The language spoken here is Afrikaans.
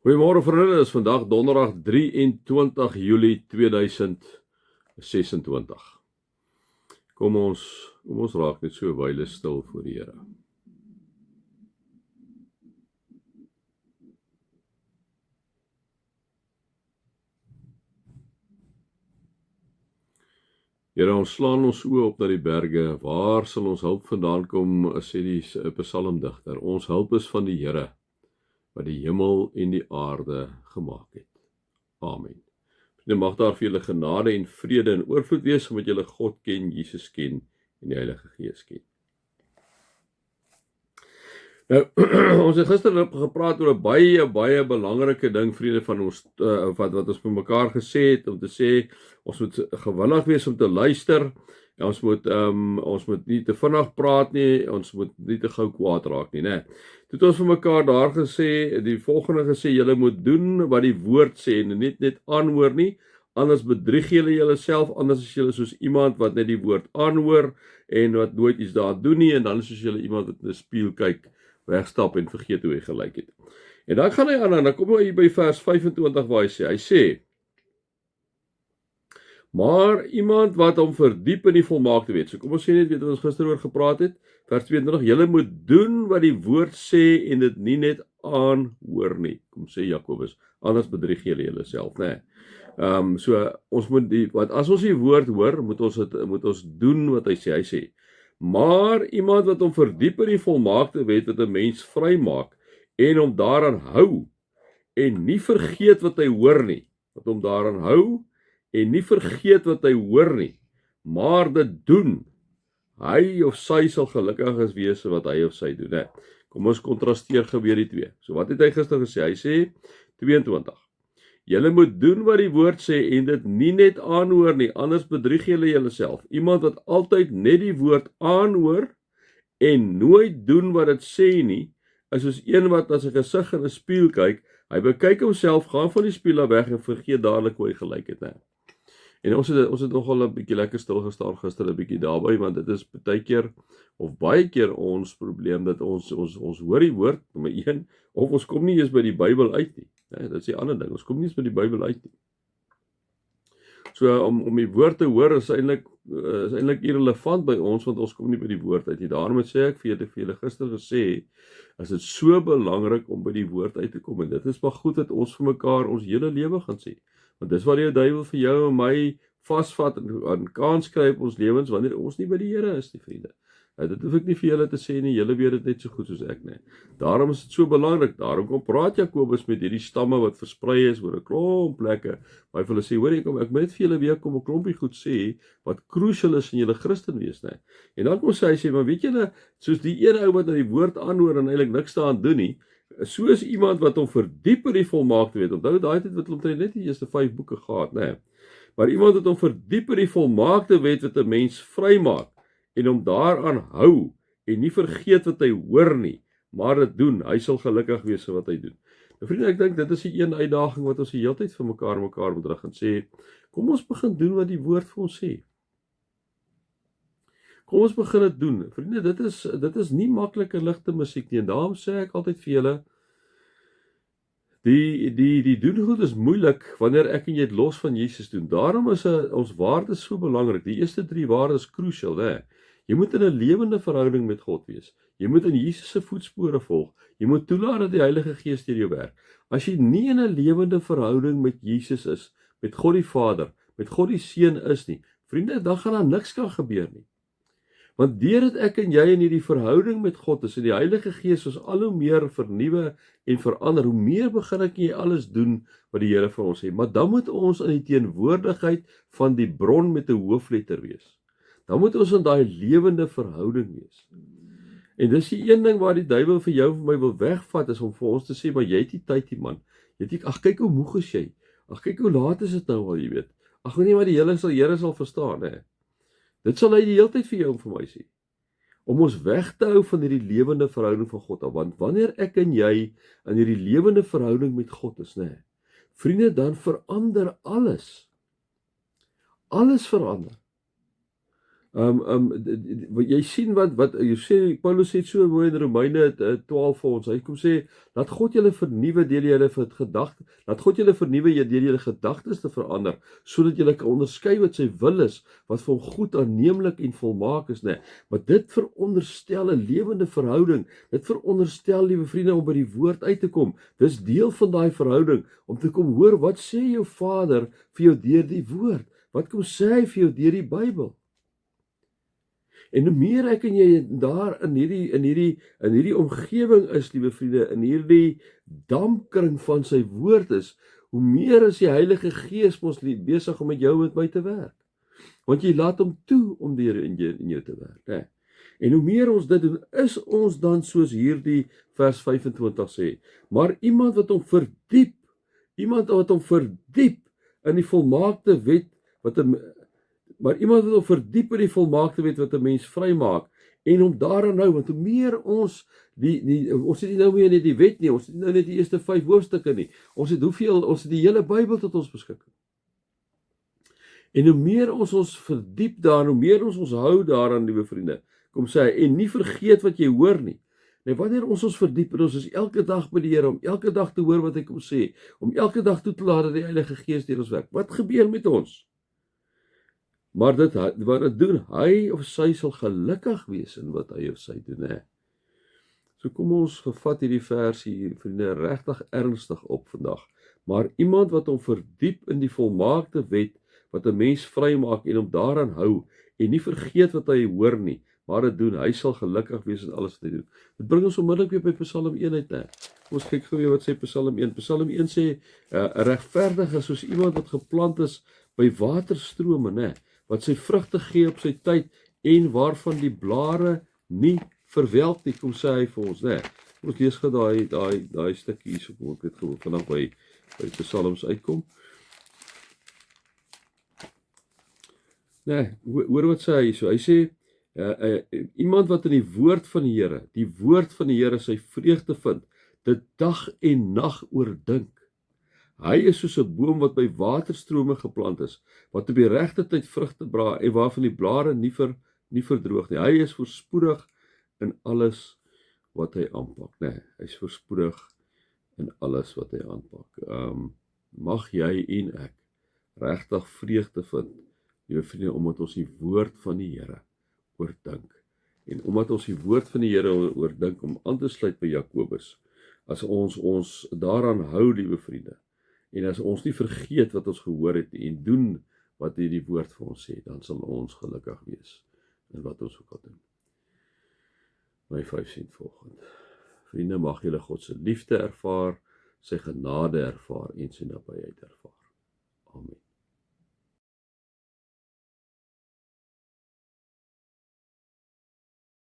Goeiemôre vriende, dit is vandag donderdag 23 Julie 2026. Kom ons raak net so 'n wyle stil voor die Here. Here, ons slaan ons oë op na die berge. Waar sal ons hulp vandaan kom, sê die psalmdigter? Ons hulp is van die Here, wat die hemel en die aarde gemaak het. Amen. En mag daar vir julle genade en vrede en oorvloed wees, omdat julle God ken, Jesus ken en die Heilige Gees ken. Nou, ons het gister gepraat oor 'n baie belangrike ding, vriende van ons, wat ons vir mekaar gesê het, om te sê, ons moet gewillig wees om te luister, en ons moet nie te vinnig praat nie, ons moet nie te gou kwaad raak nie, né? Toe het ons vir mekaar daar gesê, die volgende gesê, julle moet doen wat die woord sê, en net aanhoor nie, anders bedrieg julle julleself, anders is julle soos iemand wat net die woord aanhoor, en wat nooit iets daar doen nie, en dan is soos julle iemand wat in 'n spieël kyk, wegstap en vergeet hoe hy gelyk het. En dan gaan hy aan, en dan kom hy by vers 25 waar hy sê, maar iemand wat hom verdiep in die volmaakte weet. So kom ons sê net, weet wat ons gister oor gepraat het, vers 22, julle moet doen wat die woord sê en dit nie net aanhoor nie. Kom sê Jakobus, anders bedrieg julle julleself, né? So ons moet as ons die woord hoor, moet ons doen wat hy sê. Hy sê, maar iemand wat hom verdiep in die volmaakte wet wat 'n mens vrymaak en hom daaraan hou en nie vergeet wat hy hoor nie, maar dit doen, hy of sy sal gelukkig wees wat hy of sy doen, né? Kom ons kontrasteer gebeur die twee. So wat het hy gister gesê? Hy sê 22. Julle moet doen wat die woord sê en dit nie net aanhoor nie, anders bedrieg julle julleself. Iemand wat altyd net die woord aanhoor en nooit doen wat dit sê nie, is soos een wat na sy gesig in 'n spieël kyk. Hy bekyk homself, gaan van die spieël af weg en vergeet dadelik hoe hy gelyk het, né? En ons het nogal 'n bietjie lekker stil gestaan gister 'n bietjie daarby, want dit is baie keer ons probleem dat ons hoor die woord, nommer 1, of ons kom nie eens by die Bybel uit nie. Nee, dit is die ander ding, ons kom nie eens by die Bybel uit nie. So om die woord te hoor is eintlik irrelevant by ons, want ons kom nie by die woord uit nie. Daarom sê ek vir julle gister gesê, is dit so belangrik om by die woord uit te kom, en dit is maar goed dat ons vir mekaar ons hele lewe gaan sê. Want dis wat die duiwel vir jou en my vasvat en kans kry op ons lewens wanneer ons nie by die Here is nie, vriende. Dit hoef ek nie vir julle te sê nie, julle weet dit net so goed soos ek, nee. Daarom is dit so belangrik. Daarom kom praat Jakobus met hierdie stamme wat versprei is oor 'n klomp plekke. Waar hy vir hulle sê, hoor ek moet net vir julle weer kom 'n klompie goed sê wat crucial is in julle Christen wees, nee. En dan kom hy sê, maar weet julle, soos die een ou wat na die woord aanhoor en eintlik niks daaraan doen nie, so is iemand wat hom verdiep in die volmaakte wet. Onthou daai tyd wat omtrent net die eerste 5 boeke gehad, né? Maar iemand wat hom verdiep in die volmaakte wet wat 'n mens vrymaak en hom daaraan hou en nie vergeet wat hy hoor nie, maar dit doen, hy sal gelukkig wees wat hy doen. Nou vriende, ek dink dit is die een uitdaging wat ons die hele tyd vir mekaar moet terug en sê, kom ons begin doen wat die woord vir ons sê. Kom ons begin dit doen. Vriende, dit is nie maklike ligte musiek nie, en daarom sê ek altyd vir julle, die doen goed is moeilik wanneer ek en jy dit los van Jesus doen. Daarom is ons waardes so belangrik. Die eerste 3 waardes crucial, né? Jy moet in 'n lewende verhouding met God wees. Jy moet in Jesus se voetspore volg. Jy moet toelaat dat die Heilige Gees deur jou werk. As jy nie in 'n lewende verhouding met Jesus is, met God die Vader, met God die Seun is nie, vriende, dan gaan daar niks kan gebeur nie. Want deurdat ek en jy in hierdie verhouding met God is, en die Heilige Gees ons al hoe meer vernuwe en verander, hoe meer begin ek en jy alles doen wat die Here vir ons sê. Maar dan moet ons in die teenwoordigheid van die bron met 'n hoofletter wees. Dan moet ons in daai lewende verhouding wees. En dis die een ding waar die duiwel vir jou en vir my wil wegvat, is om vir ons te sê, maar jy het nie tyd nie, man. Ag, kyk hoe moeg is jy. Ag, kyk hoe laat is dit nou al, jy weet. Ag, nee, maar die Here sal verstaan, hè. Dit sal hy die hele tyd vir jou en vir my sê. Om ons weg te hou van hierdie lewende verhouding van God af, want wanneer ek en jy in hierdie lewende verhouding met God is, né, vriende, dan verander alles. Alles verander. Jy sien wat jy sê, Paulus sê so mooi in Romeine 12 vir ons. Hy kom sê, laat God julle vernuwe deur julle gedagtes, laat God julle vernuwe deur julle gedagtes te verander, sodat julle kan onderskei wat sy wil is, wat vir hom goed, aanneemlik en volmaak is, né? Maar dit veronderstel 'n lewende verhouding. Dit veronderstel, liewe vriende, om by die woord uit te kom. Dis deel van daai verhouding om te kom hoor wat sê jou Vader vir jou deur die woord. Wat kom sê hy vir jou deur die Bybel? En hoe meer ek en jy daar in hierdie omgewing is, liewe vriende, in hierdie dampkring van sy woord is, hoe meer is die Heilige Gees mos besig om met jou en met my te werk. Want jy laat hom toe om deur in jou te werk, hè. En hoe meer ons dit doen, is ons dan soos hierdie vers 25 sê, maar iemand wat hom verdiep in die volmaakte wet wat 'n mens vrymaak en hom daaraan hou, want hoe meer ons ons het nie nou meer net die wet nie, ons het nou net die eerste 5 hoofstukke nie. Ons het die hele Bybel tot ons beskikking. En hoe meer ons verdiep daarin, hoe meer ons hou daaraan, liewe vriende, kom sê hy, en nie vergeet wat jy hoor nie. Nee, wanneer ons verdiep en ons is elke dag by die Here, om elke dag te hoor wat hy kom sê, om elke dag toe te laat dat die Heilige Gees deur ons werk. Wat gebeur met ons? Maar wat dit doen, hy of sy sal gelukkig wees in wat hy of sy doen, hè. So kom ons gevat hierdie versie, vriende, regtig ernstig op vandag. Maar iemand wat hom verdiep in die volmaakte wet, wat 'n mens vrymaak en hom daaraan hou, en nie vergeet wat hy hoor nie, maar dit doen, hy sal gelukkig wees in alles wat hy doen. Dit bring ons onmiddellik weer by Psalm 1 uit, hè. Ons kyk gou weer wat sê Psalm 1. Psalm 1 sê, 'n regverdige soos iemand wat geplant is by waterstrome, né, wat sy vrugte gee op sy tyd en waarvan die blare nie verwelk nie, kom sê hy vir ons, né. Ons lees gou daai stukkie hierso, kom ek dit gou vanaf by Psalms uitkom. Nee, hoor wat sê hy hierso. Hy sê iemand wat in die woord van die Here sy vreugde vind, dit dag en nag oordink. Hy is soos 'n boom wat by waterstrome geplant is, wat op die regte tyd vrugte dra en waarvan die blare nie verdroog nie. Hy is voorspoedig in alles wat hy aanpak, né? Hy is voorspoedig in alles wat hy aanpak. Mag jy en ek regtig vreugde vind, liewe vriende, omdat ons die woord van die Here oordink. En omdat ons die woord van die Here oordink, om aan te sluit by Jakobus, as ons daaraan hou, liewe vriende, en as ons nie vergeet wat ons gehoor het en doen wat die woord vir ons sê, dan sal ons gelukkig wees in wat ons ook al doen. My 5 sent volgende. Vriende, mag julle God se liefde ervaar, sy genade ervaar en sy nabyheid ervaar.